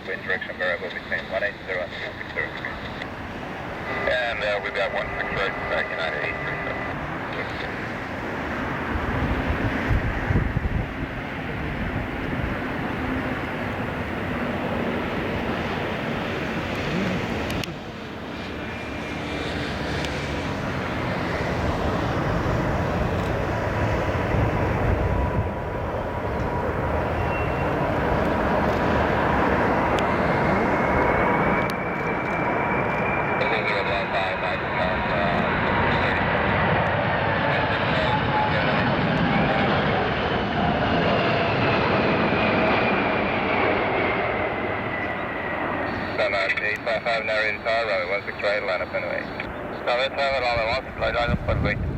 wind direction variable between 180 and 260 degrees. And we've got 168 back United 837. Sunrise 855 narrated car, runway 168, line up anyway. Now let's have it all at once, flight line up, but wait.